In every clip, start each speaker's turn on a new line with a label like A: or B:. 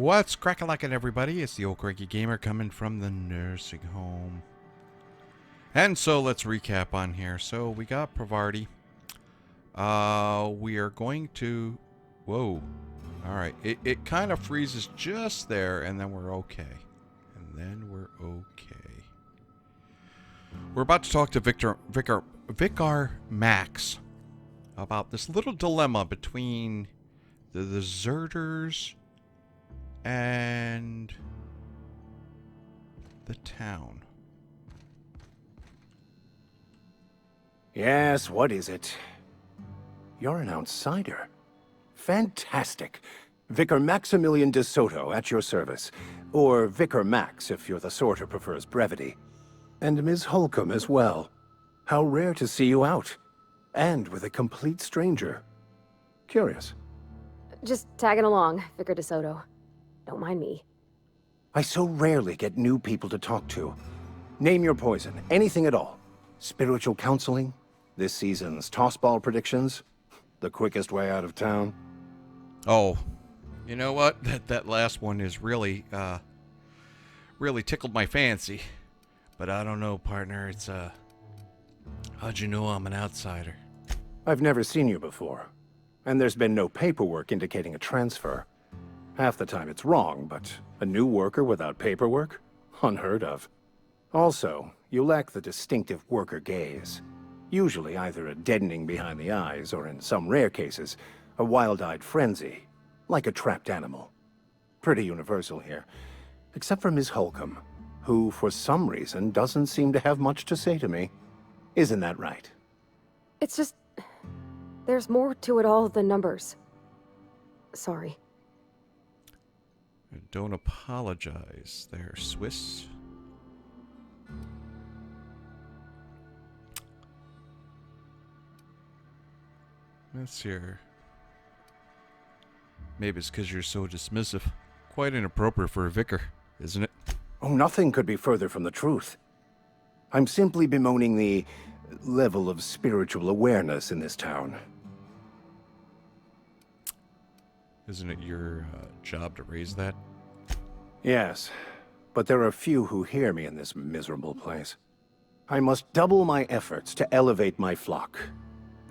A: What's cracking like it, everybody? It's the old Cranky Gamer coming from the nursing home. And so let's recap on here. So we got Pravarti. We are going to... Whoa. Alright. It kind of freezes just there, and then we're okay. We're about to talk to Vicar Max about this little dilemma between the deserters and the town.
B: Yes, what is it? You're an outsider. Fantastic. Vicar Maximilian de Soto at your service. Or Vicar Max if you're the sort who prefers brevity. And Ms. Holcomb as well. How rare to see you out. And with a complete stranger. Curious.
C: Just tagging along, Vicar de Soto. Don't mind me.
B: I so rarely get new people to talk to. Name your poison, anything at all. Spiritual counseling? This season's tossball predictions? The quickest way out of town?
A: Oh, you know what? That last one is really tickled my fancy. But I don't know, partner. It's, how'd you know I'm an outsider?
B: I've never seen you before. And there's been no paperwork indicating a transfer. Half the time it's wrong, but a new worker without paperwork? Unheard of. Also, you lack the distinctive worker gaze. Usually either a deadening behind the eyes, or in some rare cases, a wild-eyed frenzy, like a trapped animal. Pretty universal here. Except for Ms. Holcomb, who, for some reason, doesn't seem to have much to say to me. Isn't that right?
C: It's just... there's more to it all than numbers. Sorry.
A: Don't apologize there, Swiss. Let's hear. Maybe it's because you're so dismissive. Quite inappropriate for a vicar, isn't it?
B: Oh, nothing could be further from the truth. I'm simply bemoaning the level of spiritual awareness in this town.
A: Isn't it your job to raise that?
B: Yes, but there are few who hear me in this miserable place. I must double my efforts to elevate my flock.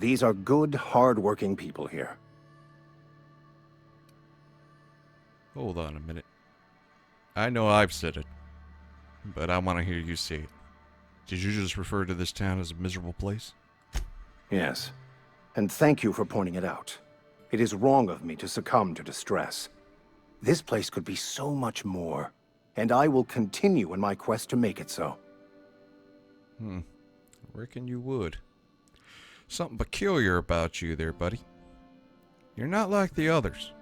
B: These are good, hard-working people here.
A: Hold on a minute. I know I've said it, but I want to hear you say it. Did you just refer to this town as a miserable place?
B: Yes, and thank you for pointing it out. It is wrong of me to succumb to distress. This place could be so much more, and I will continue in my quest to make it so.
A: Reckon you would. Something peculiar about you there, buddy. You're not like the others.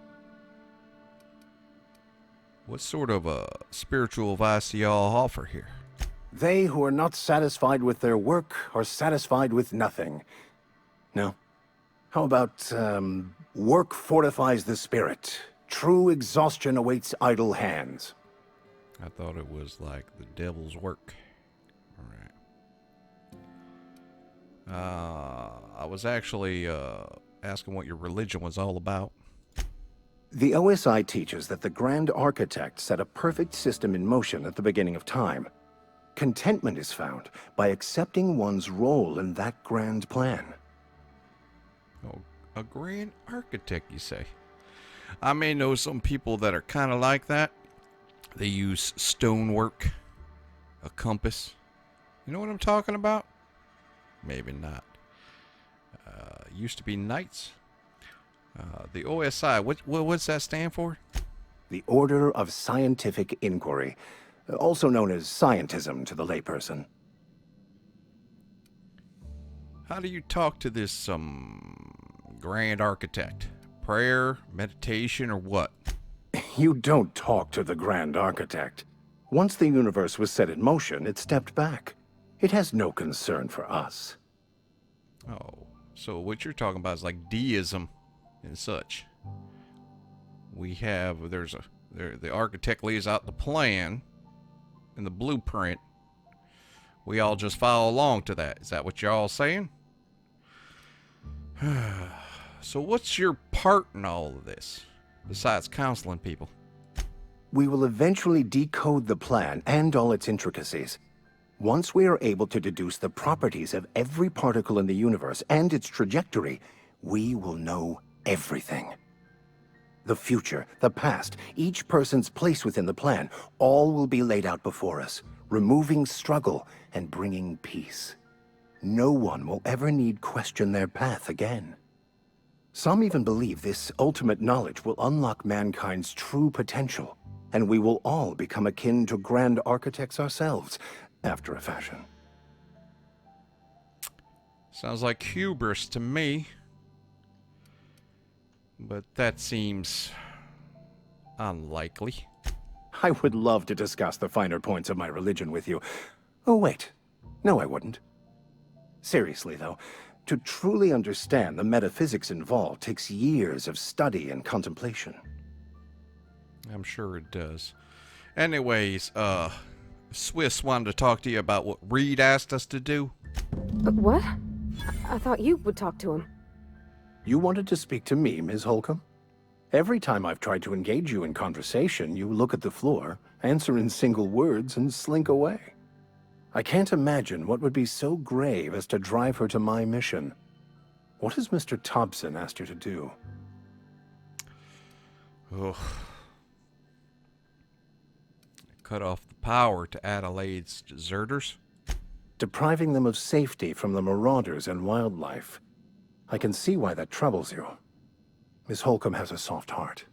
A: What sort of spiritual advice do y'all offer here?
B: They who are not satisfied with their work are satisfied with nothing. No. How about, work fortifies the spirit. True exhaustion awaits idle hands.
A: I thought it was like the devil's work. Alright. I was actually asking what your religion was all about.
B: The OSI teaches that the Grand Architect set a perfect system in motion at the beginning of time. Contentment is found by accepting one's role in that grand plan.
A: Oh, a grand architect, you say? I may know some people that are kind of like that. They use stonework, a compass. You know what I'm talking about? Maybe not. Used to be knights. The OSI, what's that stand for?
B: The Order of Scientific Inquiry, also known as scientism to the layperson.
A: How do you talk to this grand architect? Prayer, meditation, or what?
B: You don't talk to the Grand Architect. Once the universe was set in motion, it stepped back. It has no concern for us.
A: Oh, so what you're talking about is like deism and such. We have, the architect lays out the plan and the blueprint. We all just follow along to that. Is that what you're all saying? So what's your part in all of this, besides counseling people?
B: We will eventually decode the plan and all its intricacies. Once we are able to deduce the properties of every particle in the universe and its trajectory, we will know everything. The future, the past, each person's place within the plan, all will be laid out before us, removing struggle and bringing peace. No one will ever need question their path again. Some even believe this ultimate knowledge will unlock mankind's true potential, and we will all become akin to grand architects ourselves, after a fashion.
A: Sounds like hubris to me. But that seems unlikely.
B: I would love to discuss the finer points of my religion with you. Oh, wait. No, I wouldn't. Seriously, though, to truly understand the metaphysics involved takes years of study and contemplation.
A: I'm sure it does. Anyways, Swiss wanted to talk to you about what Reed asked us to do.
C: What? I thought you would talk to him.
B: You wanted to speak to me, Ms. Holcomb? Every time I've tried to engage you in conversation, you look at the floor, answer in single words, and slink away. I can't imagine what would be so grave as to drive her to my mission. What has Mr. Thompson asked you to do?
A: Oh. Cut off the power to Adelaide's deserters.
B: Depriving them of safety from the marauders and wildlife. I can see why that troubles you. Miss Holcomb has a soft heart.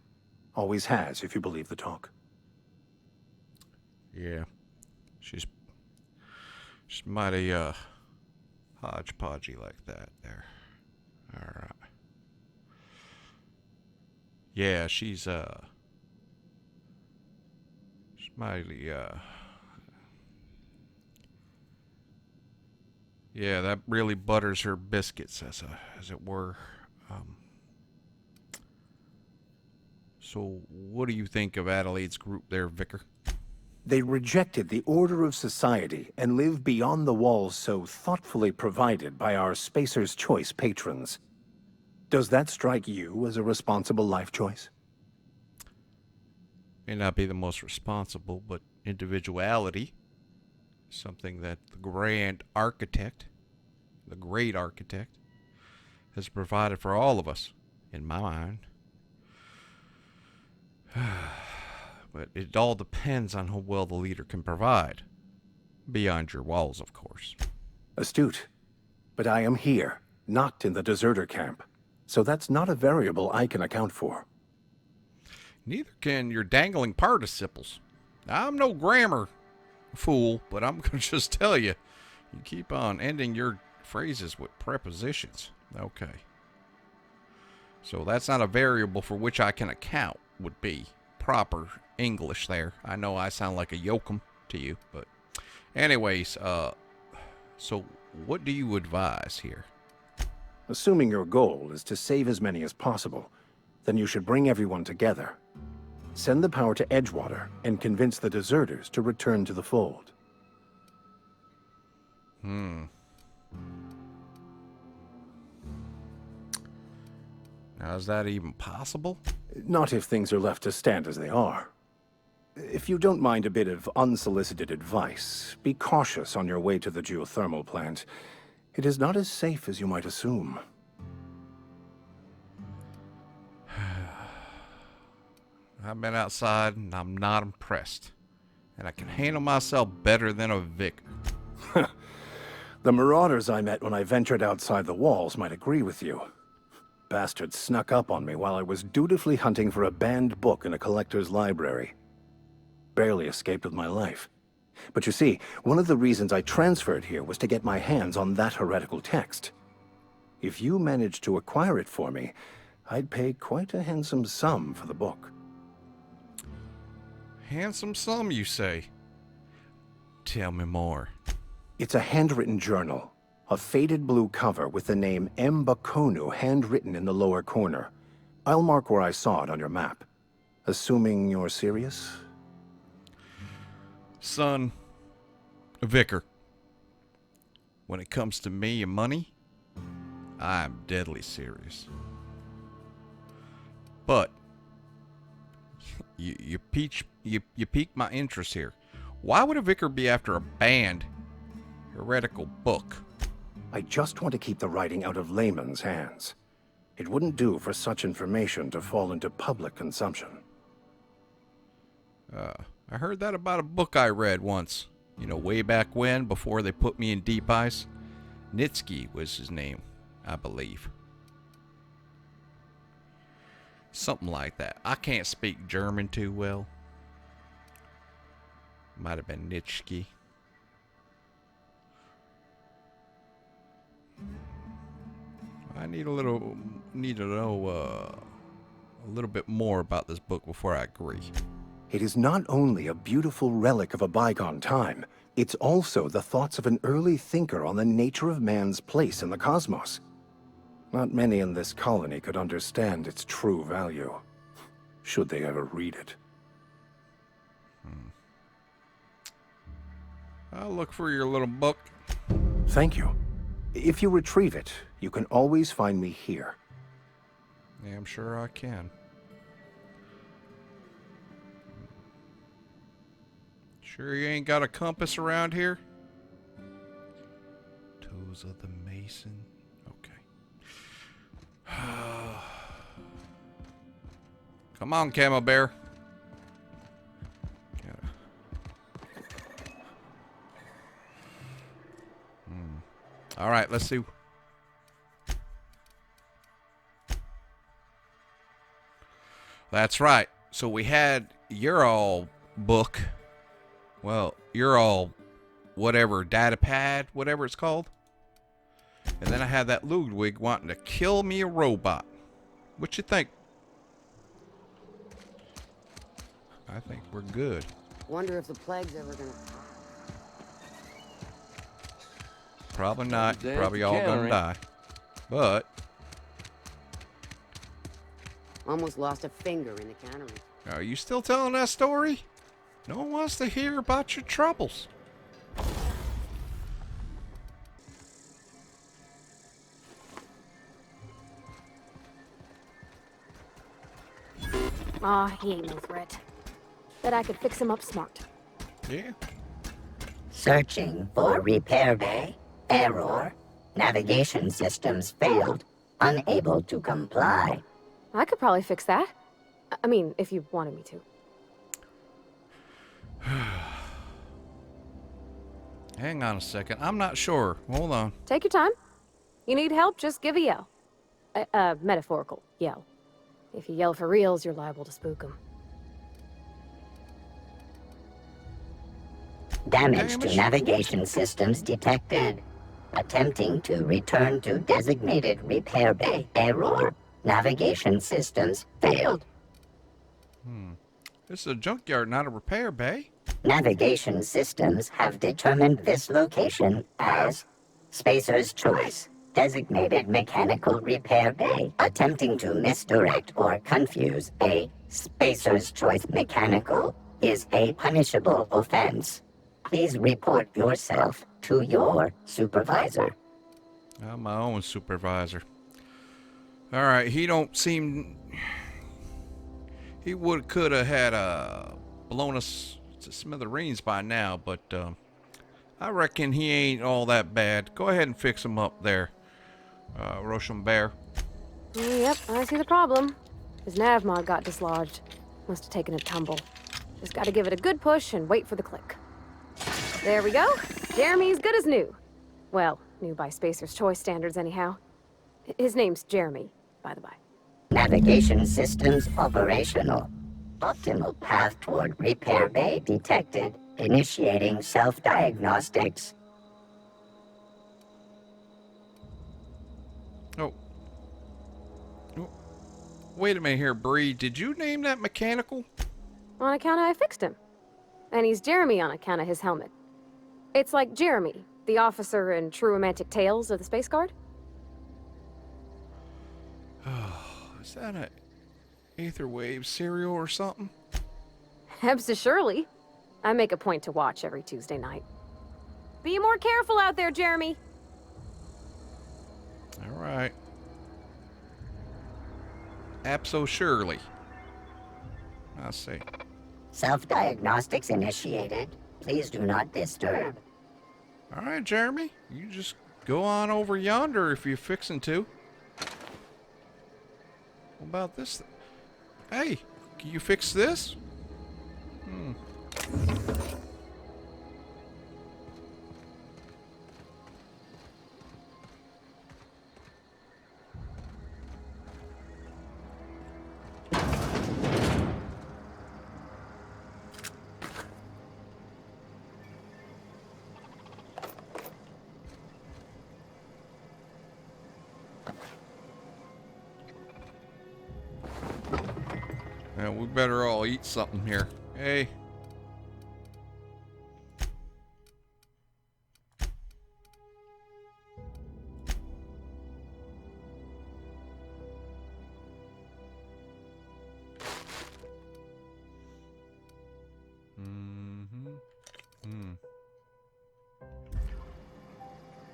B: Always has, if you believe the talk.
A: Yeah. She's mighty, hodgepodgey like that there. Alright. Yeah, she's mighty, yeah, that really butters her biscuits, as it were. So, what do you think of Adelaide's group there, Vicar?
B: They rejected the order of society and live beyond the walls so thoughtfully provided by our Spacer's Choice patrons. Does that strike you as a responsible life choice?
A: May not be the most responsible, but individuality. Something that the grand architect, the great architect, has provided for all of us, in my mind. But it all depends on how well the leader can provide. Beyond your walls, of course.
B: Astute. But I am here, not in the deserter camp. So that's not a variable I can account for.
A: Neither can your dangling participles. I'm no grammar fool, but I'm going to just tell you. You keep on ending your phrases with prepositions. Okay. So that's not a variable for which I can account, would be proper English there. I know I sound like a yokum to you, but anyways, so what do you advise here?
B: Assuming your goal is to save as many as possible, then you should bring everyone together. Send the power to Edgewater and convince the deserters to return to the fold.
A: Now, is that even possible?
B: Not if things are left to stand as they are. If you don't mind a bit of unsolicited advice, be cautious on your way to the geothermal plant. It is not as safe as you might assume.
A: I've been outside and I'm not impressed. And I can handle myself better than a vicar.
B: The marauders I met when I ventured outside the walls might agree with you. Bastards snuck up on me while I was dutifully hunting for a banned book in a collector's library. Barely escaped with my life. But you see, one of the reasons I transferred here was to get my hands on that heretical text. If you managed to acquire it for me, I'd pay quite a handsome sum for the book.
A: Handsome sum, you say? Tell me more.
B: It's a handwritten journal. A faded blue cover with the name M. Bakonu handwritten in the lower corner. I'll mark where I saw it on your map. Assuming you're serious?
A: Son, Vicar, when it comes to me and money, I'm deadly serious. But You piqued my interest here. Why would a vicar be after a banned heretical book?
B: I just want to keep the writing out of layman's hands. It wouldn't do for such information to fall into public consumption.
A: I heard that about a book I read once. You know, way back when, before they put me in deep ice. Nitsky was his name, I believe. Something like that. I can't speak German too well. Might have been Nitsky. I need to know a little bit more about this book before I agree.
B: It is not only a beautiful relic of a bygone time, it's also the thoughts of an early thinker on the nature of man's place in the cosmos. Not many in this colony could understand its true value, should they ever read it.
A: I'll look for your little book.
B: Thank you. If you retrieve it, you can always find me here.
A: Yeah, I'm sure I can. Sure you ain't got a compass around here? Tools of the Mason. Okay. Come on, Camel Bear. All right, let's see. That's right. So we had your all book. Well, your all whatever, data pad, whatever it's called. And then I had that Ludwig wanting to kill me a robot. What you think? I think we're good.
D: Wonder if the plague's ever gonna...
A: Probably not.
E: Dance
A: Probably all gonna
E: countering.
A: die. But
D: Almost lost a finger in the cannery.
A: are you still telling that story? No one wants to hear about your troubles.
C: Aw, he ain't no threat. Bet I could fix him up smart.
A: Yeah.
F: Searching for repair bay. Error. Navigation systems failed. Unable to comply.
C: I could probably fix that. I mean, if you wanted me to.
A: Hang on a second. I'm not sure. Hold on.
C: Take your time. You need help, just give a yell. A metaphorical yell. If you yell for reals, you're liable to spook them.
F: Damage to navigation systems detected. Attempting to return to designated repair bay. Error. Navigation systems failed.
A: This is a junkyard, not a repair bay.
F: Navigation systems have determined this location as Spacer's Choice. Designated mechanical repair bay. Attempting to misdirect or confuse a Spacer's Choice mechanical is a punishable offense. Please report yourself to your supervisor.
A: I'm my own supervisor. All right, he don't seem... He could have had blown us to smithereens by now, but I reckon he ain't all that bad. Go ahead and fix him up there, Russian Bear.
C: Yep, I see the problem. His nav mod got dislodged. Must have taken a tumble. Just gotta give it a good push and wait for the click. There we go. Jeremy's good as new. Well, new by Spacer's Choice standards anyhow. His name's Jeremy, by the by.
F: Navigation systems operational. Optimal path toward repair bay detected. Initiating self-diagnostics.
A: Oh. Wait a minute here, Bree. Did you name that mechanical?
C: On account of I fixed him. And he's Jeremy on account of his helmet. It's like Jeremy, the officer in True Romantic Tales of the Space Guard.
A: Is that a Aetherwave cereal or something?
C: Surely. I make a point to watch every Tuesday night. Be more careful out there, Jeremy.
A: All right. Abso surely. I see.
F: Self-diagnostics initiated. Please do not disturb.
A: All right, Jeremy. You just go on over yonder if you're fixing to. What about this? Hey, can you fix this? Yeah, we better all eat something here. Hey.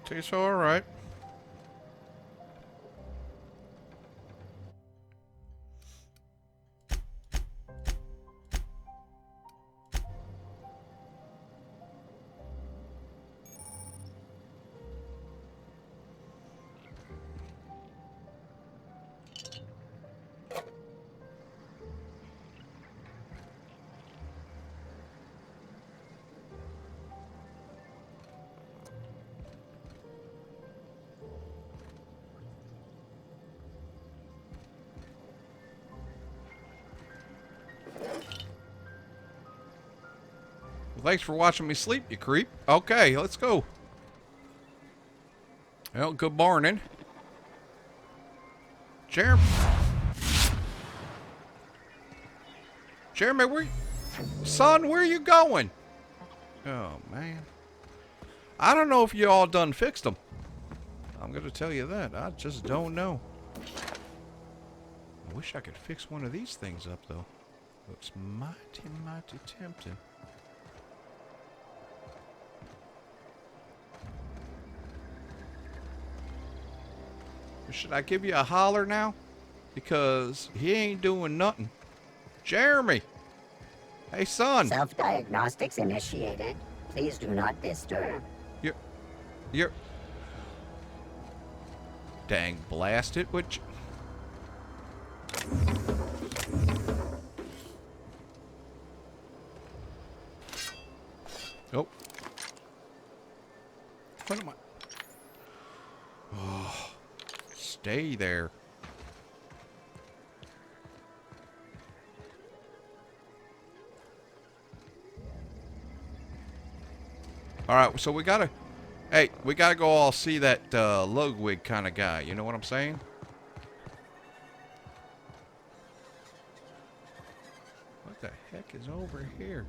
A: Tastes all right. Well, thanks for watching me sleep, you creep. Okay, let's go. Well, good morning. Jeremy, son, where you going? Oh, man. I don't know if you all done fixed them. I'm going to tell you that. I just don't know. I wish I could fix one of these things up, though. Looks mighty, mighty tempting. Should I give you a holler now? Because he ain't doing nothing. Jeremy! Hey, son!
F: Self-diagnostics initiated. Please do not disturb.
A: You're... Dang, blast it, which... Oh. What am I... Oh... Stay there. Alright, so we gotta... Hey, we gotta go all see that Ludwig kind of guy. You know what I'm saying? What the heck is over here?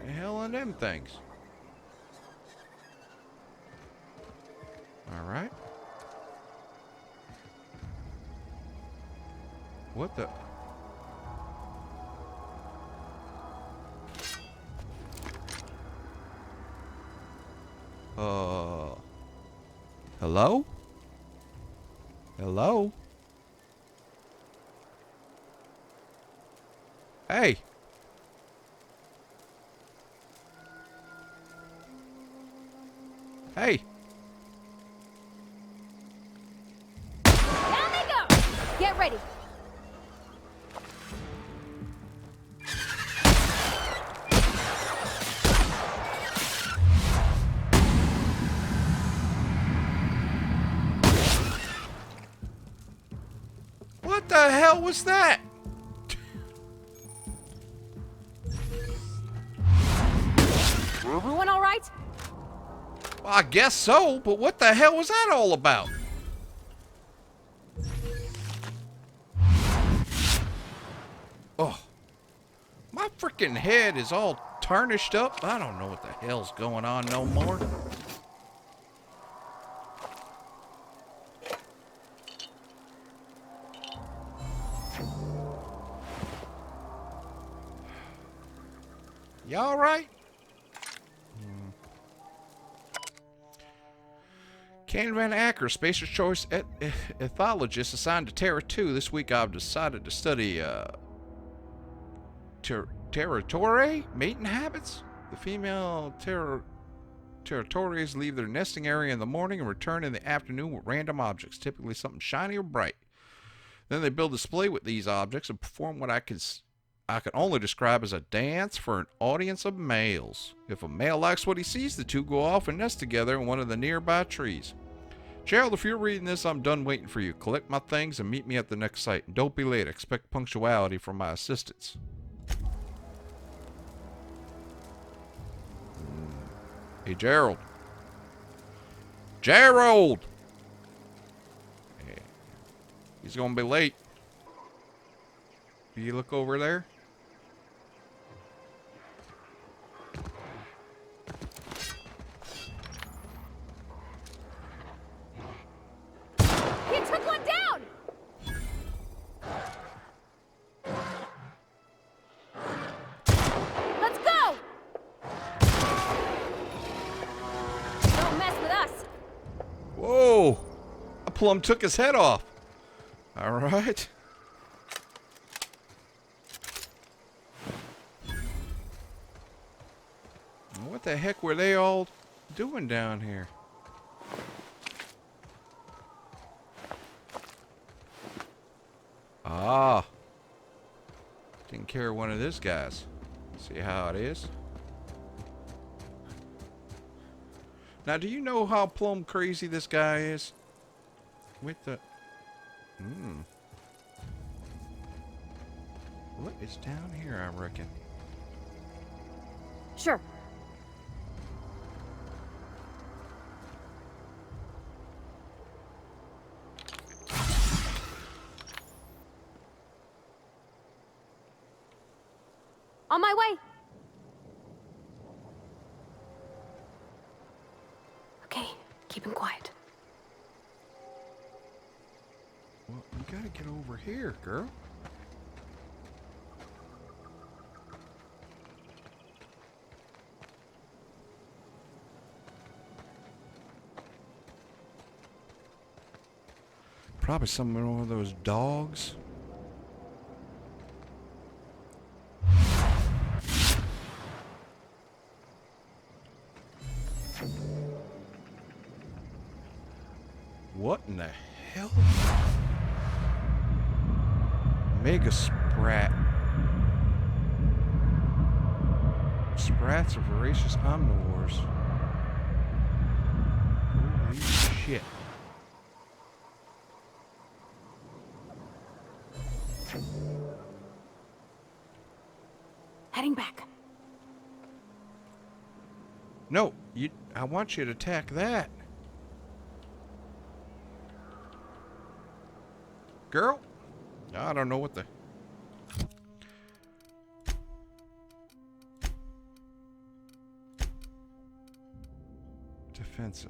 A: The hell are them things? Alright. What the... Hello? Hello? Hey! Hey!
C: Down they go! Get ready.
A: What the hell was that?
C: Everyone all right?
A: Well, I guess so, but what the hell was that all about? Oh, my freaking head is all tarnished up. I don't know what the hell's going on no more. You all right? Ken Van Acker, Spacer's Choice ethologist assigned to Terra 2. This week I've decided to study territory mating habits. The female territories leave their nesting area in the morning and return in the afternoon with random objects, typically something shiny or bright. Then they build a display with these objects and perform what I can only describe as a dance for an audience of males. If a male likes what he sees, the two go off and nest together in one of the nearby trees. Gerald, if you're reading this, I'm done waiting for you. Collect my things and meet me at the next site. And don't be late. Expect punctuality from my assistants. Hey, Gerald. Gerald! Hey, he's gonna be late. Do you look over there?
C: He took one down! Let's go! Don't mess with us.
A: Whoa! I plumb took his head off. All right. What the heck were they all doing down here? Ah. Taking care of one of these guys. See how it is? Now, do you know how plumb crazy this guy is? With the... What is down here, I reckon?
C: Sure. On my way. Okay, keep him quiet.
A: Well, you gotta get over here, girl. Probably some of those dogs. What in the hell? Mega Sprat. Sprats are voracious omnivores. Holy shit.
C: Heading back.
A: No, I want you to attack that. Girl? I don't know what the... Defensive.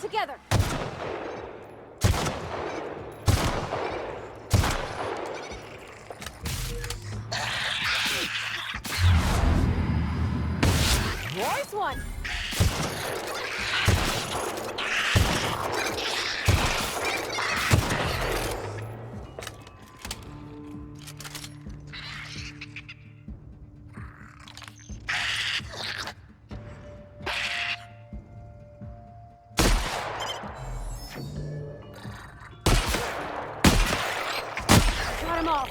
C: Together. Nice one. Got him off.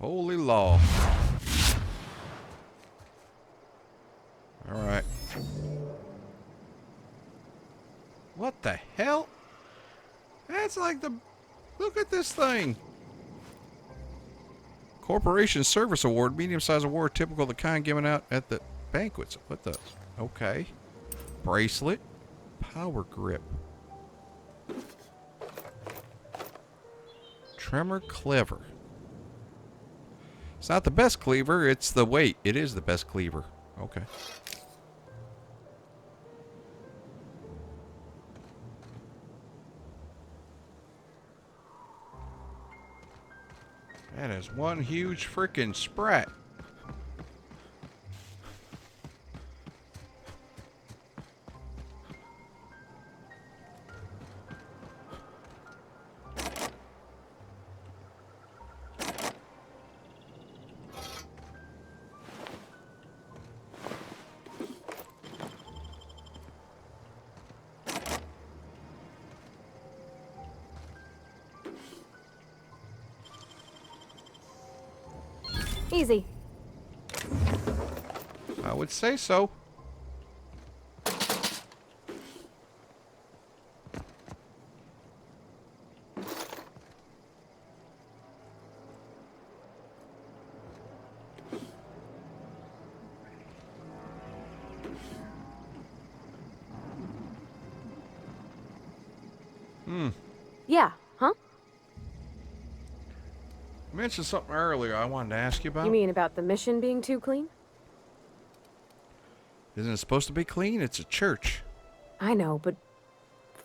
A: Holy law. All right. What the hell? That's like like the... Look at this thing. Corporation Service Award, medium-sized award, typical of the kind given out at the banquets. What the... Okay. Bracelet. Power grip. Tremor cleaver. It's not the best cleaver, it's the weight. It is the best cleaver. Okay. That is one huge freaking sprat.
C: Easy.
A: I would say so.
C: Yeah, huh?
A: I mentioned something earlier I wanted to ask you about.
C: You mean about the mission being too clean?
A: Isn't it supposed to be clean? It's a church.
C: I know, but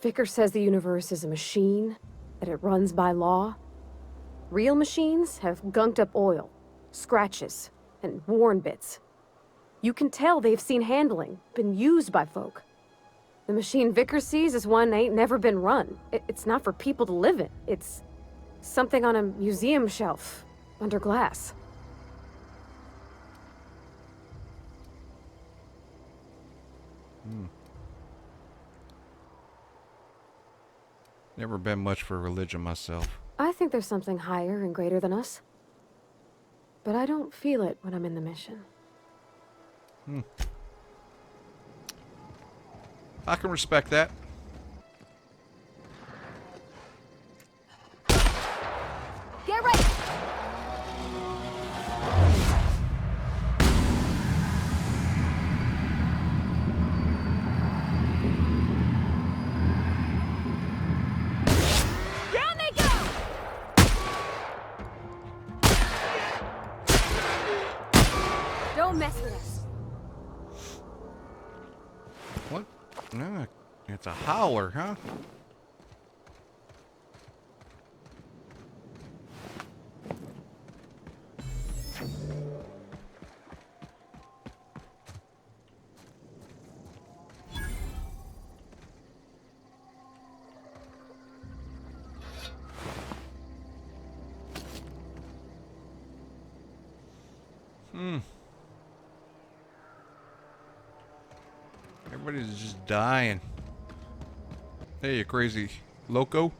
C: Vicker says the universe is a machine, that it runs by law. Real machines have gunked up oil, scratches, and worn bits. You can tell they've seen handling, been used by folk. The machine Vicker sees is one ain't never been run. It's not for people to live in. It's something on a museum shelf, under glass.
A: Never been much for religion myself.
C: I think there's something higher and greater than us. But I don't feel it when I'm in the mission.
A: I can respect that.
C: Get ready! Down they go! Don't mess with us.
A: What? No, it's a howler, huh? Everybody's just dying. Hey, you crazy loco.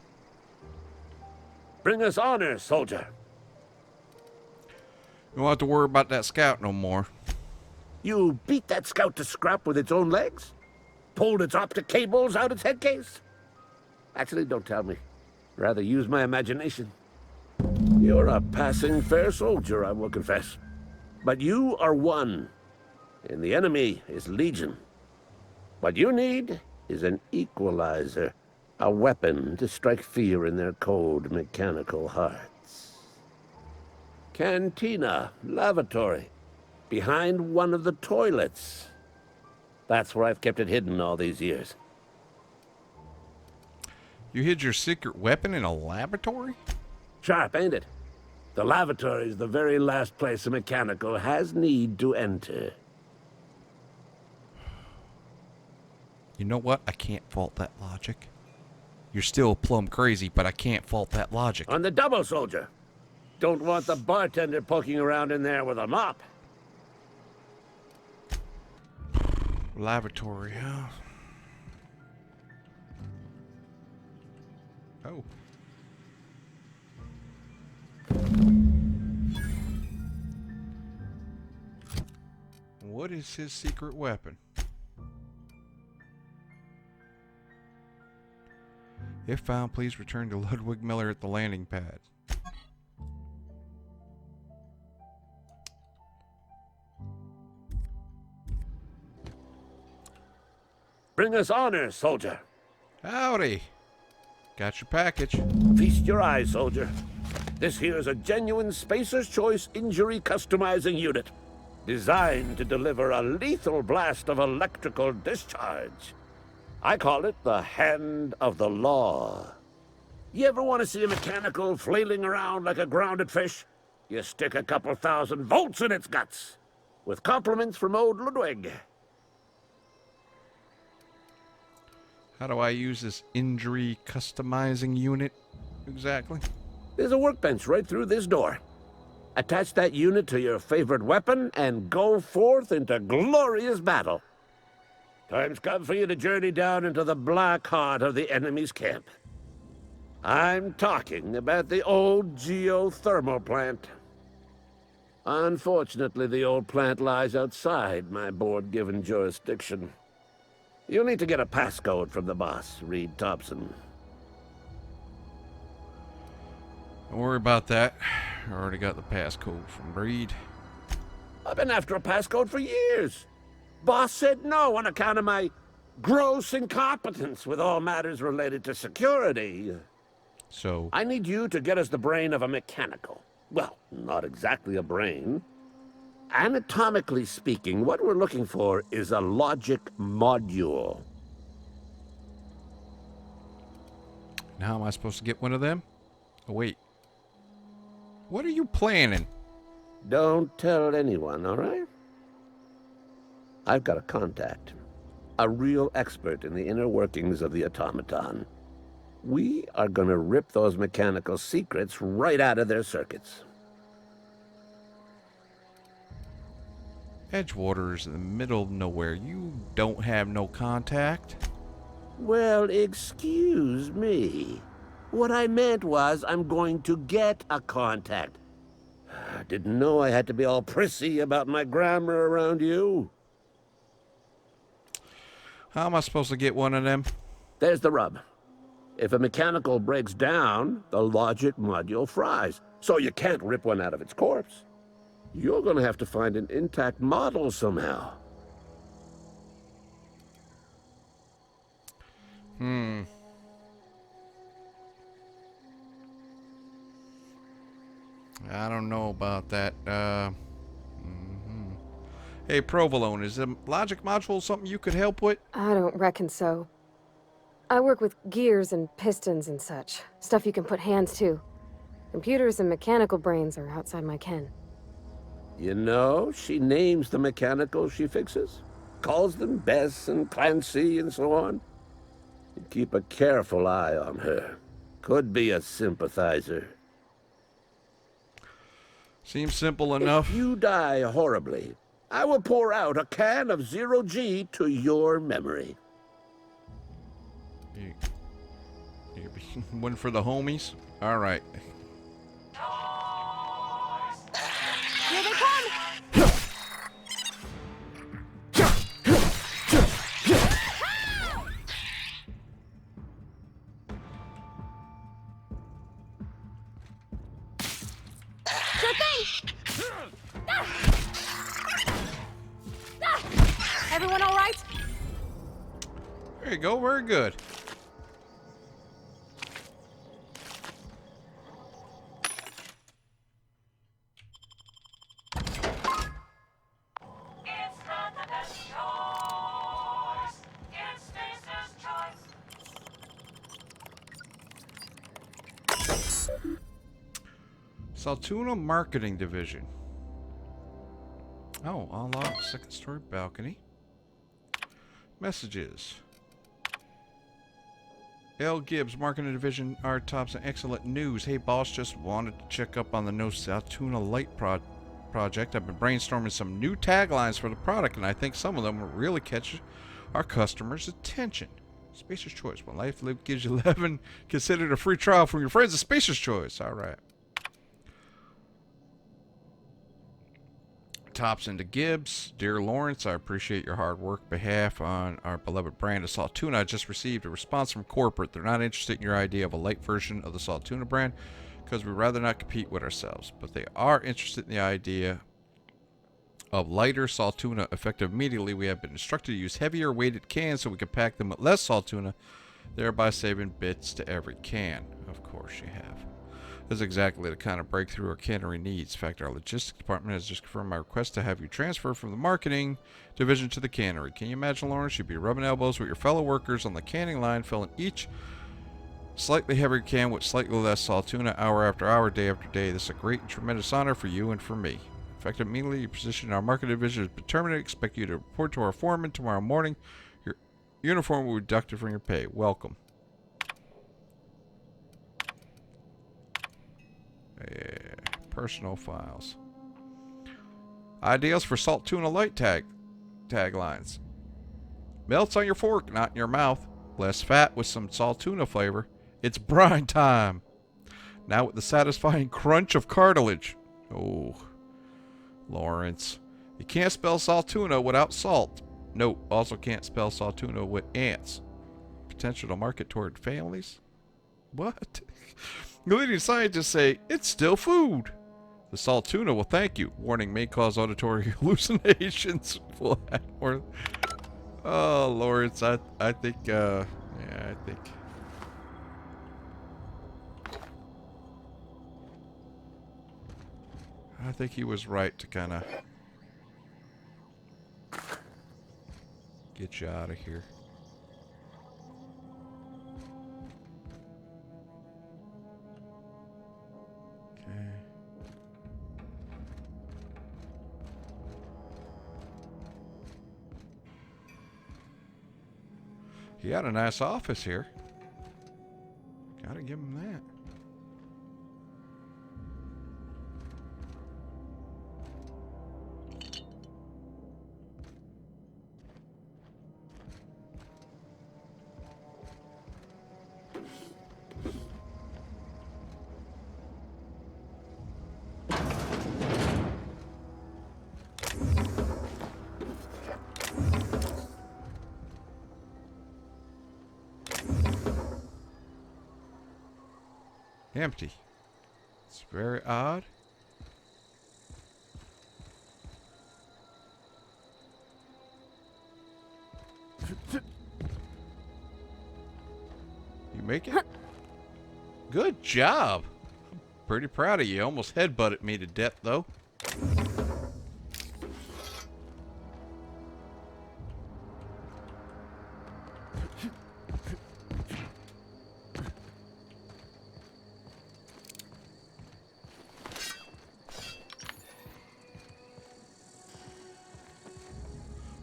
E: Bring us honor, soldier.
A: You don't have to worry about that scout no more.
E: You beat that scout to scrap with its own legs? Pulled its optic cables out its head case? Actually, don't tell me. Rather use my imagination. You're a passing fair soldier, I will confess. But you are one, and the enemy is legion. What you need is an equalizer, a weapon to strike fear in their cold, mechanical hearts. Cantina, lavatory, behind one of the toilets. That's where I've kept it hidden all these years.
A: You hid your secret weapon in a laboratory?
E: Sharp, ain't it? The lavatory is the very last place a mechanical has need to enter.
A: You know what? I can't fault that logic. You're still plumb crazy, but I can't fault that logic.
E: On the double, soldier. Don't want the bartender poking around in there with a mop.
A: Lavatory, huh? Oh. What is his secret weapon? If found, please return to Ludwig Miller at the landing pad.
E: Bring us honor, soldier.
A: Howdy. Got your package.
E: Feast your eyes, soldier. This here is a genuine Spacer's Choice injury customizing unit, designed to deliver a lethal blast of electrical discharge. I call it the Hand of the Law. You ever want to see a mechanical flailing around like a grounded fish? You stick a couple thousand volts in its guts. With compliments from old Ludwig.
A: How do I use this injury customizing unit exactly?
E: There's a workbench right through this door. Attach that unit to your favorite weapon and go forth into glorious battle. Time's come for you to journey down into the black heart of the enemy's camp. I'm talking about the old geothermal plant. Unfortunately, the old plant lies outside my board-given jurisdiction. You'll need to get a passcode from the boss, Reed Thompson.
A: Don't worry about that. I already got the passcode from Reed.
E: I've been after a passcode for years. Boss said no on account of my gross incompetence with all matters related to security.
A: So,
E: I need you to get us the brain of a mechanical. Well, not exactly a brain. Anatomically speaking, what we're looking for is a logic module.
A: now how am I supposed to get one of them? Oh, wait. What are you planning?
E: Don't tell anyone, all right? I've got a contact. A real expert in the inner workings of the automaton. We are gonna rip those mechanical secrets right out of their circuits.
A: Edgewater's in the middle of nowhere. You don't have no contact.
E: Well, excuse me. What I meant was I'm going to get a contact. I didn't know I had to be all prissy about my grammar around you.
A: How am I supposed to get one of them?
E: There's the rub. If a mechanical breaks down, the logic module fries, so you can't rip one out of its corpse. You're gonna have to find an intact model somehow.
A: I don't know about that. Hey, Provolone, is the logic module something you could help with?
C: I don't reckon so. I work with gears and pistons and such. Stuff you can put hands to. Computers and mechanical brains are outside my ken.
E: You know, she names the mechanicals she fixes. Calls them Bess and Clancy and so on. You keep a careful eye on her. Could be a sympathizer.
A: Seems simple enough.
E: If you die horribly, I will pour out a can of 0G to your memory.
A: One for the homies? Alright.
C: Here they come! Sure thing! Everyone all right?
A: There you go, very good.
G: It's not the best choice. It's Spacer's choice.
A: Saltuna Marketing Division. Oh, unlock second story balcony. Messages. L. Gibbs, Marketing Division, R. Thompson, excellent news. Hey, boss, just wanted to check up on the No Saltuna Light project. I've been brainstorming some new taglines for the product, and I think some of them will really catch our customers' attention. Spacer's Choice. When life lived gives you 11, consider it a free trial from your friends at Spacer's Choice. All right. tops into Gibbs. Dear Lawrence, I appreciate your hard work behalf on our beloved brand of salt tuna. I just received a response from corporate. They're not interested in your idea of a light version of the salt tuna brand because we'd rather not compete with ourselves. But they are interested in the idea of lighter salt tuna effective immediately. We have been instructed to use heavier weighted cans so we can pack them with less salt tuna, thereby saving bits to every can. Of course you have. This is exactly the kind of breakthrough our cannery needs. In fact, our logistics department has just confirmed my request to have you transfer from the marketing division to the cannery. Can you imagine, Lawrence? You'd be rubbing elbows with your fellow workers on the canning line, filling each slightly heavier can with slightly less salt tuna hour after hour, day after day. This is a great and tremendous honor for you and for me. Effective immediately, your position in our marketing division is determined. Expect you to report to our foreman tomorrow morning. Your uniform will be deducted from your pay. Welcome. Yeah, personal files. Ideals for salt tuna light taglines. Melts on your fork, not in your mouth. Less fat with some salt tuna flavor. It's brine time. Now with the satisfying crunch of cartilage. Oh, Lawrence. You can't spell salt tuna without salt. Note, also can't spell salt tuna with ants. Potential to market toward families? What? The leading scientists say it's still food. The salt tuna will thank you. Warning may cause auditory hallucinations. Oh, Lawrence, I think, yeah, I think he was right to kind of get you out of here. He had a nice office here. Gotta give him that. Empty. It's very odd. You make it? Good job. I'm pretty proud of you. Almost headbutted me to death, though.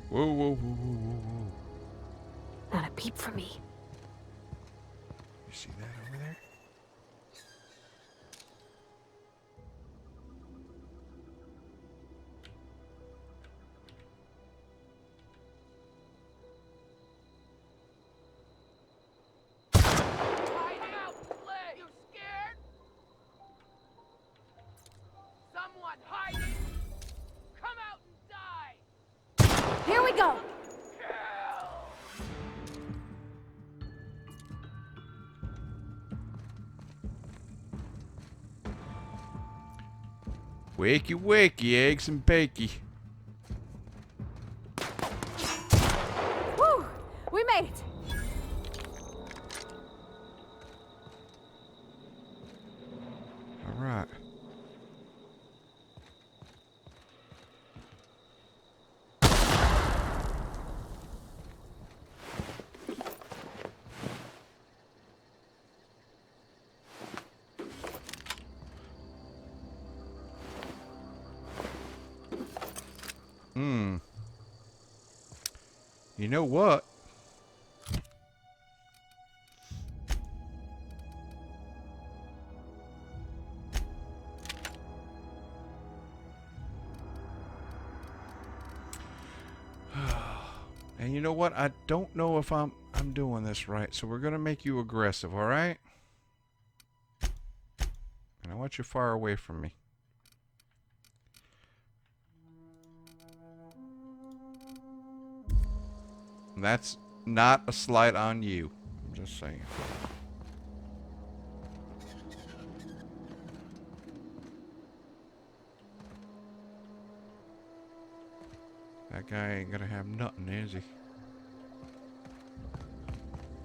A: Whoa, whoa, whoa, whoa, whoa, whoa.
C: Not a peep from me.
A: You see that over there?
G: Hide out, play! You scared? Someone hiding? Come out and die!
C: Here we go.
A: Wakey, wakey, eggs and bakey.
C: Woo! We made it.
A: All right. You know what? And you know what? I don't know if I'm doing this right, so we're gonna make you aggressive, all right? And I want you far away from me. And that's not a slight on you. I'm just saying. That guy ain't gonna have nothing, is he?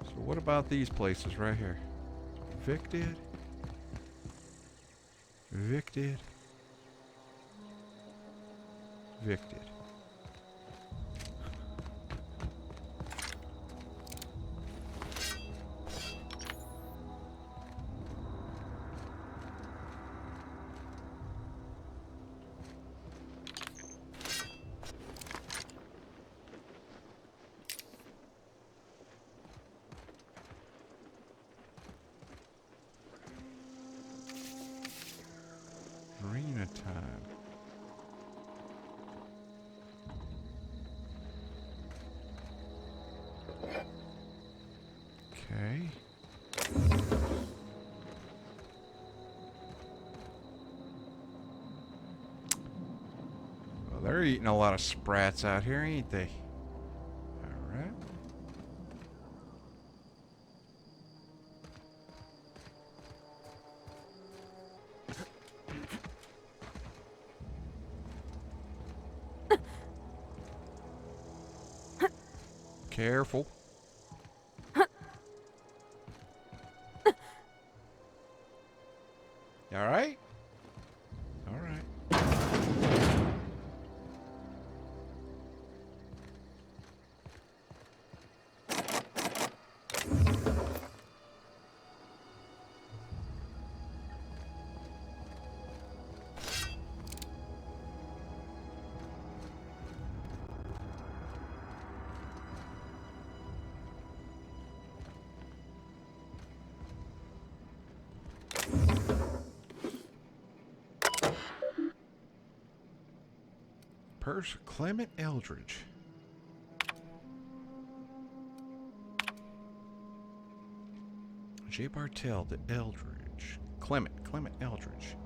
A: So what about these places right here? Evicted? Evicted? Evicted. Arena time. Okay. Well, they're eating a lot of sprats out here, ain't they? Alright. Careful. You alright? Alright. Clement Eldridge. J. Bartell to Eldridge. Clement Eldridge.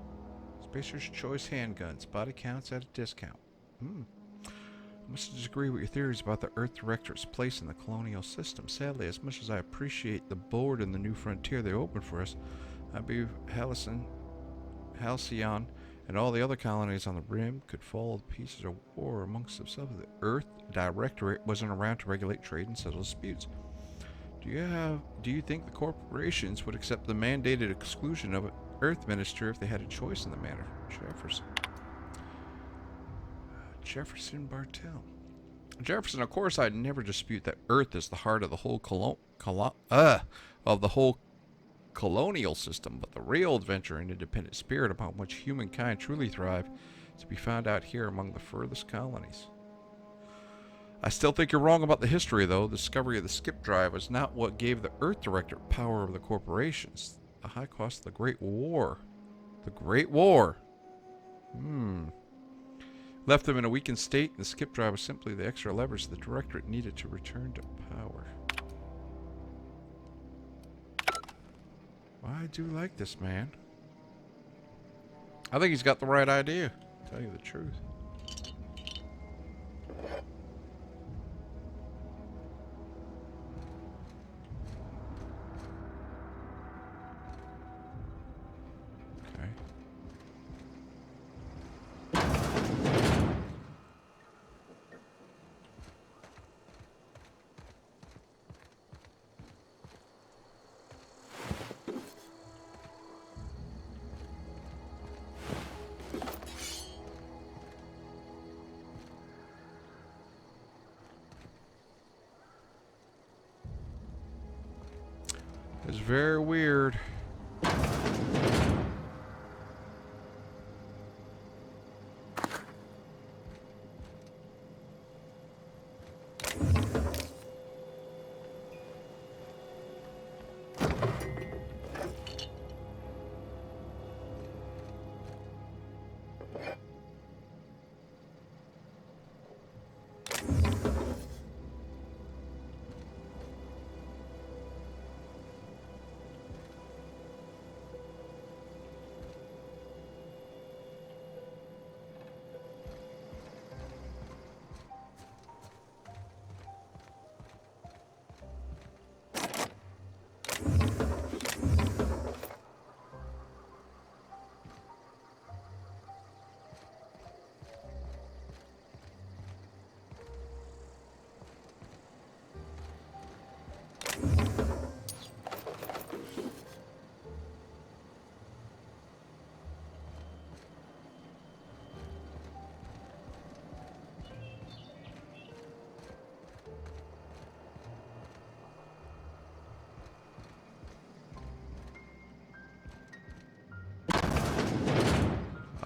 A: Spacer's Choice handguns. Body counts at a discount. I must disagree with your theories about the Earth Directorate's place in the colonial system. Sadly, as much as I appreciate the board and the new frontier they opened for us, I believe Halcyon, and all the other colonies on the rim could follow the pieces of war amongst themselves. The Earth Directorate wasn't around to regulate trade and settle disputes. Do you think the corporations would accept the mandated exclusion of an Earth Minister if they had a choice in the matter? Jefferson Bartell. Jefferson, of course, I'd never dispute that Earth is the heart of the whole colonial system, but the real adventure and independent spirit upon which humankind truly thrive is to be found out here among the furthest colonies. I still think you're wrong about the history, though. The discovery of the skip drive was not what gave the Earth Directorate power over the corporations. The high cost of the Great War. The Great War. Left them in a weakened state, and the skip drive was simply the extra leverage the Directorate needed to return to power. I do like this man. I think he's got the right idea, to tell you the truth. Okay. It's very weird.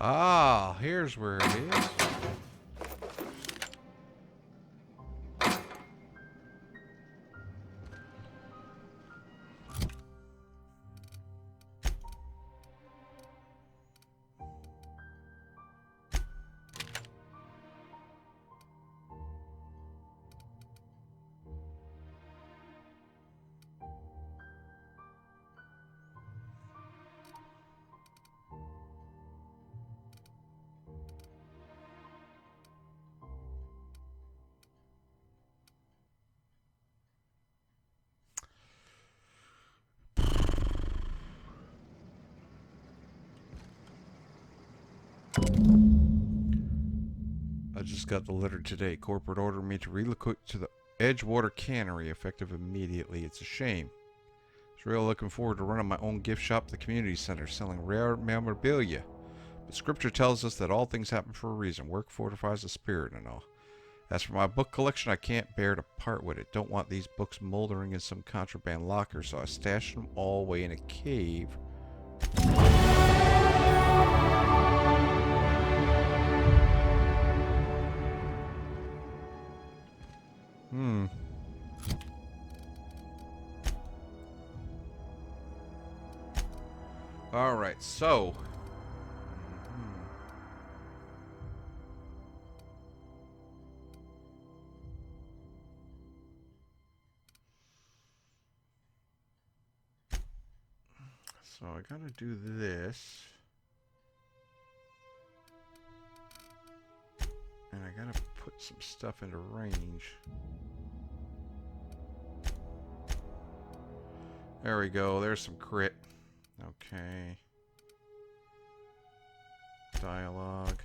A: Ah, here's where it is. I just got the letter today. Corporate ordered me to relocate to the Edgewater Cannery, effective immediately. It's a shame. I was real looking forward to running my own gift shop at the community center, selling rare memorabilia. But scripture tells us that all things happen for a reason. Work fortifies the spirit and all. As for my book collection, I can't bear to part with it. Don't want these books moldering in some contraband locker, so I stashed them all away in a cave. Alright, so... So I gotta do this. And I gotta put some stuff into range. There we go, there's some crit. Okay. Dialogue.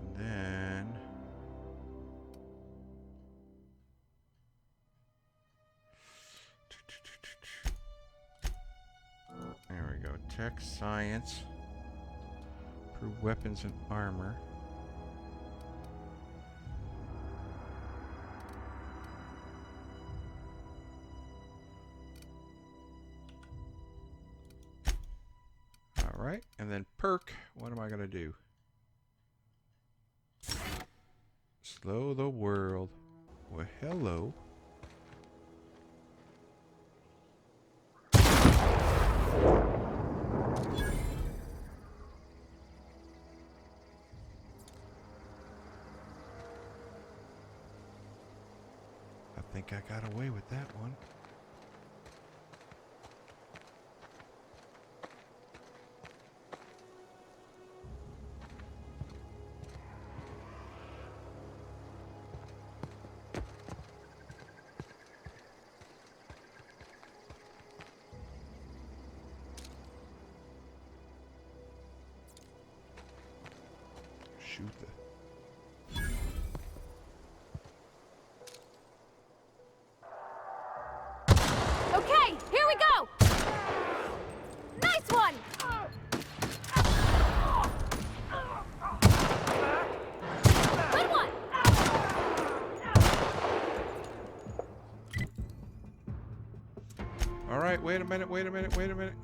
A: And then... There we go. Tech, science. Improve weapons and armor. Alright, and then perk. What am I going to do? Slow the world. Well, hello. I think I got away with that one. Shoot the...
C: Okay, here we go! Nice one! Good one!
A: All right, wait a minute, wait a minute, wait a minute.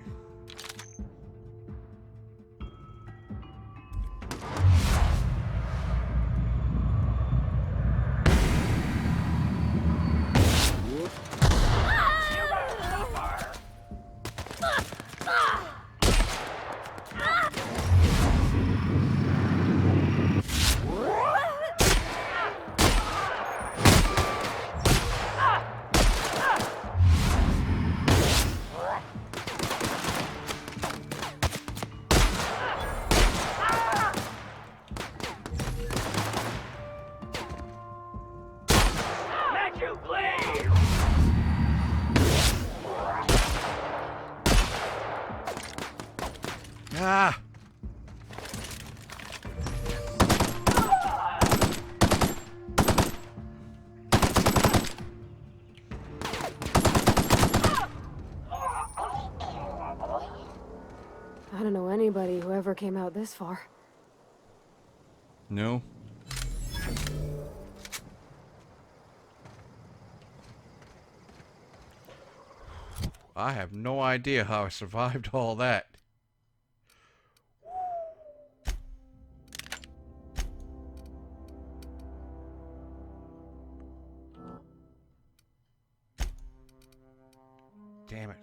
A: Ah!
C: I don't know anybody who ever came out this far.
A: No. I have no idea how I survived all that. Damn it.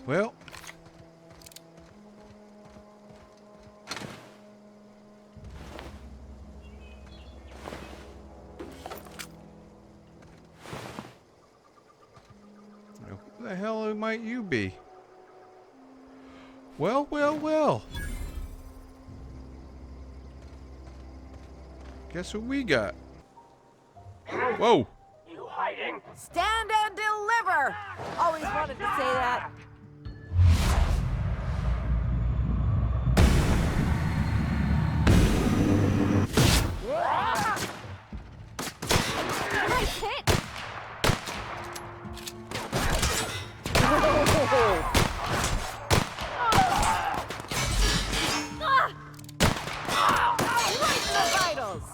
A: Well, who the hell might you be? Well, well, well. Guess what we got? Whoa.
G: You hiding?
H: Stand and deliver! Always wanted to say that.
C: Nice hit!
H: Right in the vitals!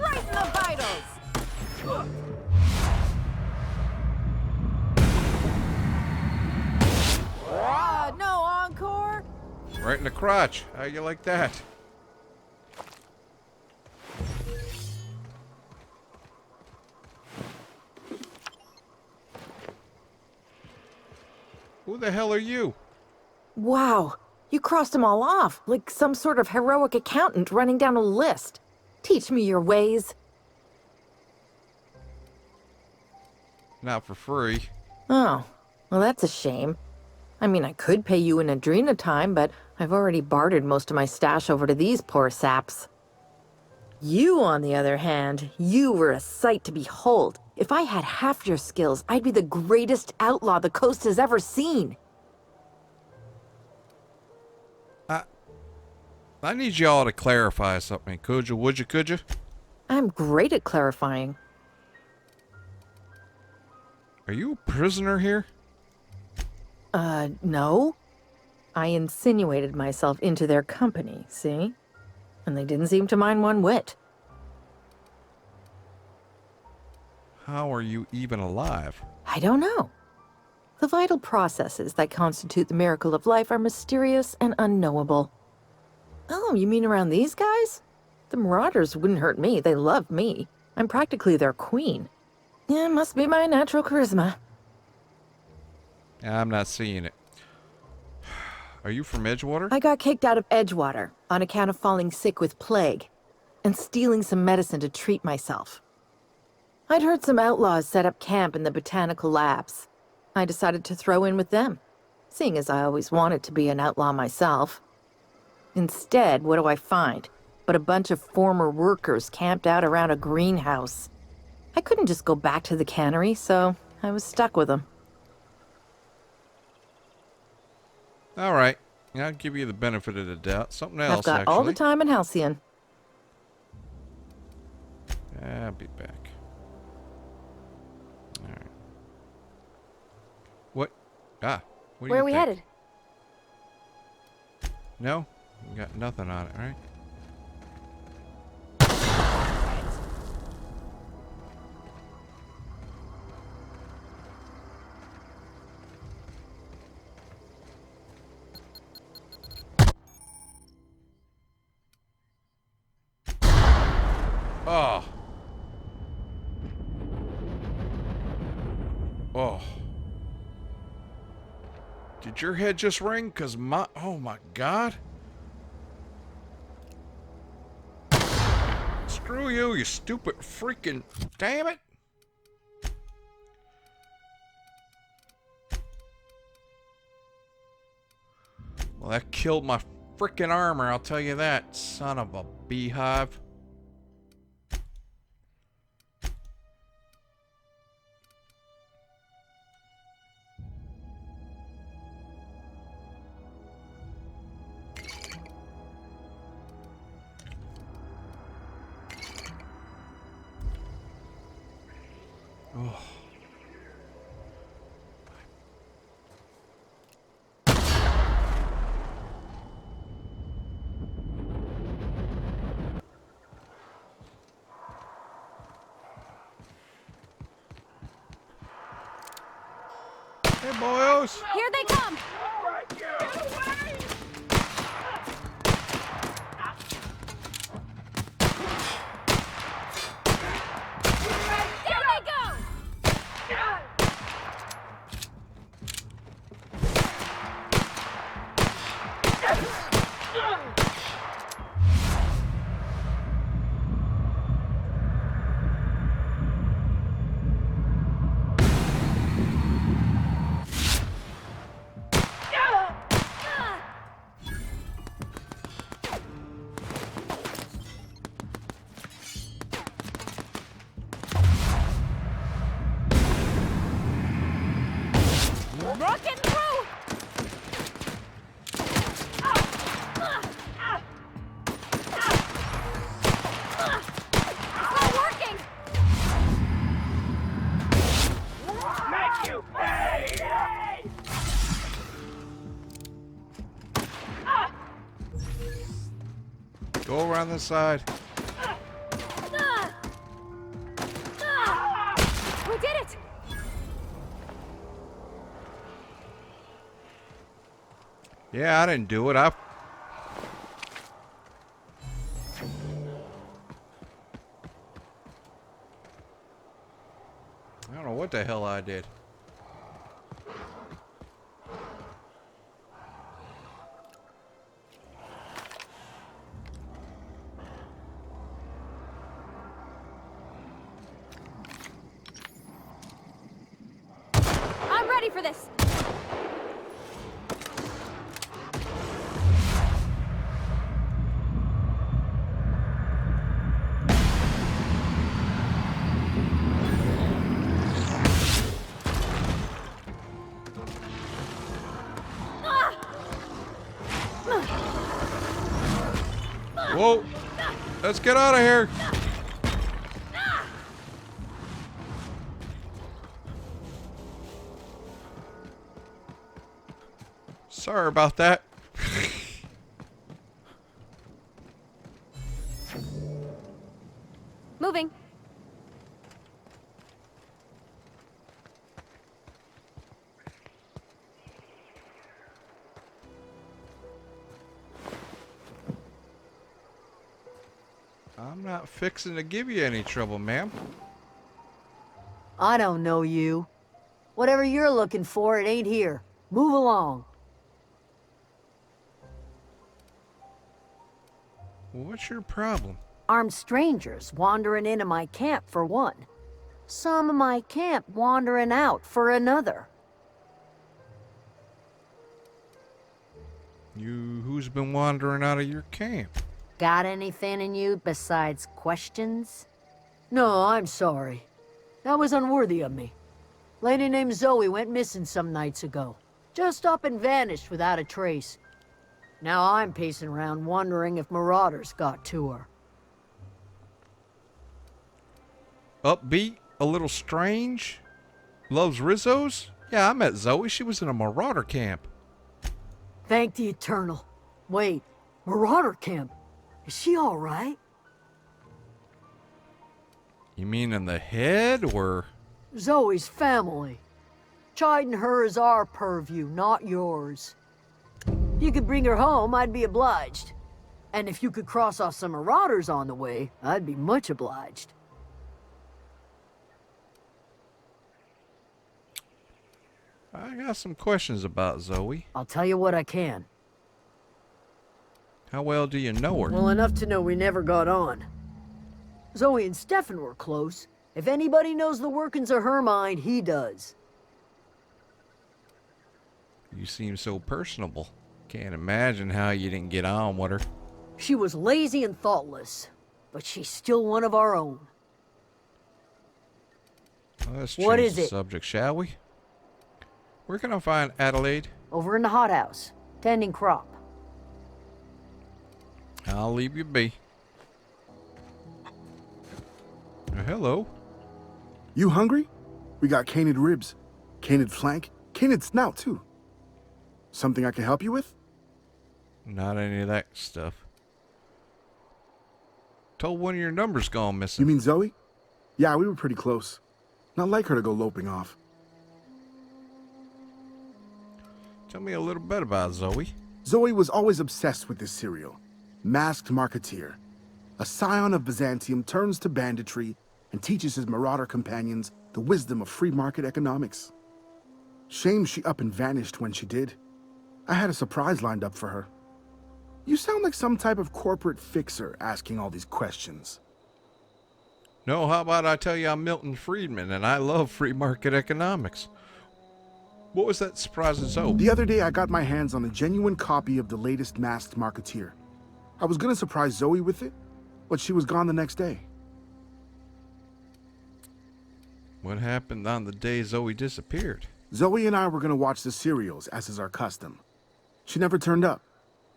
H: Right in the vitals! No encore?
A: Right in the crotch. How you like that? Who the hell are you?
H: Wow, you crossed them all off, like some sort of heroic accountant running down a list. Teach me your ways.
A: Not for free.
H: Oh, well that's a shame. I mean, I could pay you an Adrena time, but I've already bartered most of my stash over to these poor saps. You, on the other hand, you were a sight to behold. If I had half your skills, I'd be the greatest outlaw the coast has ever seen.
A: I need y'all to clarify something. Could you? Would you? Could you?
H: I'm great at clarifying.
A: Are you a prisoner here?
H: No. I insinuated myself into their company, see? And they didn't seem to mind one whit.
A: How are you even alive?
H: I don't know. The vital processes that constitute the miracle of life are mysterious and unknowable. Oh, you mean around these guys? The Marauders wouldn't hurt me. They love me. I'm practically their queen. Yeah, it must be my natural charisma.
A: I'm not seeing it. Are you from Edgewater?
H: I got kicked out of Edgewater on account of falling sick with plague and stealing some medicine to treat myself. I'd heard some outlaws set up camp in the botanical labs. I decided to throw in with them, seeing as I always wanted to be an outlaw myself. Instead, what do I find? But a bunch of former workers camped out around a greenhouse. I couldn't just go back to the cannery, so I was stuck with them.
A: All right. I'll give you the benefit of the doubt. Something else,
H: I've got
A: actually.
H: all the time in Halcyon.
A: I'll be back. All right. What? What do
C: Where
A: you
C: are we
A: think?
C: headed?
A: No? We got nothing on it, right? Oh. Oh. Did your head just ring? Cause oh my God. Screw you, you stupid freaking, damn it. Well, that killed my freaking armor, I'll tell you that, son of a beehive. Hey, boyos.
C: Here they come! Here they go! Rockin' through! It's not working!
G: Make you pay!
A: Go around the side.
C: We did it!
A: Yeah, I didn't do it. I don't know what the hell I did.
C: I'm ready for this!
A: Whoa! Let's get out of here! Sorry about that.
C: Moving.
A: I'm not fixing to give you any trouble, ma'am.
I: I don't know you. Whatever you're looking for, it ain't here. Move along.
A: What's your problem?
I: Armed strangers wandering into my camp for one. Some of my camp wandering out for another.
A: Who's been wandering out of your camp?
I: Got anything in you besides questions? No, I'm sorry. That was unworthy of me. Lady named Zoe went missing some nights ago. Just up and vanished without a trace. Now I'm pacing around wondering if marauders got to her.
A: Upbeat? A little strange? Loves Rizzos? Yeah, I met Zoe. She was in a marauder camp.
I: Thank the Eternal. Wait, marauder camp? Is she alright?
A: You mean in the head, or?
I: Zoe's family. Chiding her is our purview, not yours. If you could bring her home, I'd be obliged. And if you could cross off some marauders on the way, I'd be much obliged.
A: I got some questions about Zoe.
I: I'll tell you what I can.
A: How well do you know her?
I: Well, enough to know we never got on. Zoe and Stefan were close. If anybody knows the workings of her mind, he does.
A: You seem so personable. Can't imagine how you didn't get on with her.
I: She was lazy and thoughtless, but she's still one of our own.
A: Well, let's
I: What
A: change
I: is
A: the
I: it?
A: subject, shall we? Where can I find Adelaide?
I: Over in the hothouse, tending crop.
A: I'll leave you be. Hello.
J: You hungry? We got canid ribs, canid flank, canid snout too. Something I can help you with?
A: Not any of that stuff. Told one of your numbers gone missing.
J: You mean Zoe? Yeah, we were pretty close. Not like her to go loping off.
A: Tell me a little bit about Zoe.
J: Zoe was always obsessed with this cereal. Masked Marketeer. A scion of Byzantium turns to banditry and teaches his marauder companions the wisdom of free market economics. Shame she up and vanished when she did. I had a surprise lined up for her. You sound like some type of corporate fixer asking all these questions.
A: No, how about I tell you I'm Milton Friedman and I love free market economics. What was that surprise at Zoe?
J: The other day I got my hands on a genuine copy of the latest Masked Marketeer. I was gonna surprise Zoe with it, but she was gone the next day.
A: What happened on the day Zoe disappeared?
J: Zoe and I were gonna watch the serials, as is our custom. She never turned up.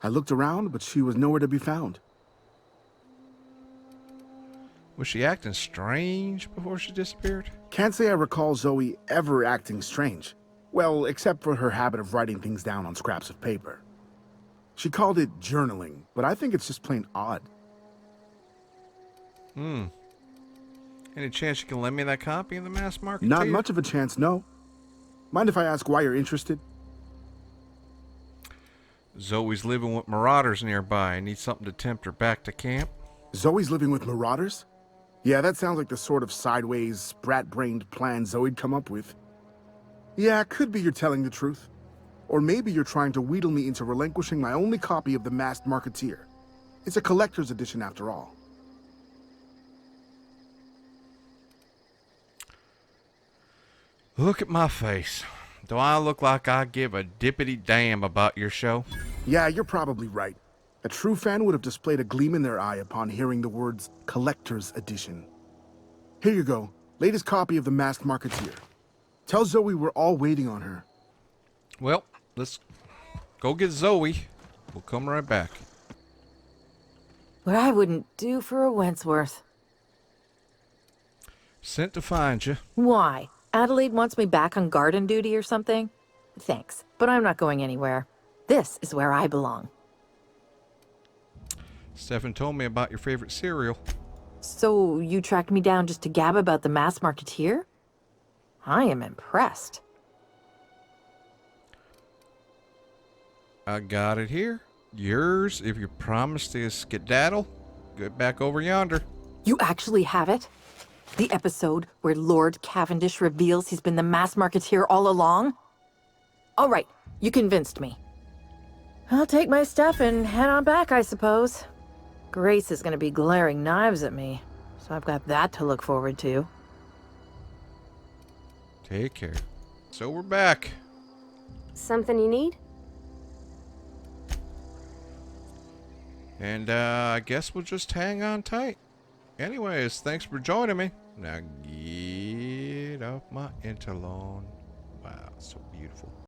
J: I looked around, but she was nowhere to be found.
A: Was she acting strange before she disappeared?
J: Can't say I recall Zoe ever acting strange. Well, except for her habit of writing things down on scraps of paper. She called it journaling, but I think it's just plain odd.
A: Any chance you can lend me that copy of the Mass Marketeer?
J: Not much of a chance, no. Mind if I ask why you're interested?
A: Zoe's living with marauders nearby. I need something to tempt her back to camp.
J: Zoe's living with marauders? Yeah, that sounds like the sort of sideways, sprat-brained plan Zoe'd come up with. Yeah, could be you're telling the truth. Or maybe you're trying to wheedle me into relinquishing my only copy of the Masked Marketeer. It's a collector's edition after all.
A: Look at my face. Do I look like I give a dippity damn about your show?
J: Yeah, you're probably right. A true fan would have displayed a gleam in their eye upon hearing the words Collector's Edition. Here you go. Latest copy of the Masked Marketeer. Tell Zoe we're all waiting on her.
A: Well, let's go get Zoe. We'll come right back.
H: What I wouldn't do for a Wentworth.
A: Sent to find you.
H: Why? Adelaide wants me back on garden duty or something? Thanks, but I'm not going anywhere. This is where I belong.
A: Stefan told me about your favorite cereal.
H: So you tracked me down just to gab about the Masked Marketeer? I am impressed.
A: I got it here. Yours if you promise to skedaddle. Get back over yonder.
H: You actually have it? The episode where Lord Cavendish reveals he's been the Masked Marketeer all along? All right, you convinced me. I'll take my stuff and head on back, I suppose. Grace is gonna be glaring knives at me, so I've got that to look forward to.
A: Take care. So we're back.
C: Something you need?
A: And I guess we'll just hang on tight. Anyways, thanks for joining me. Now get off my interlawn. Wow, so beautiful.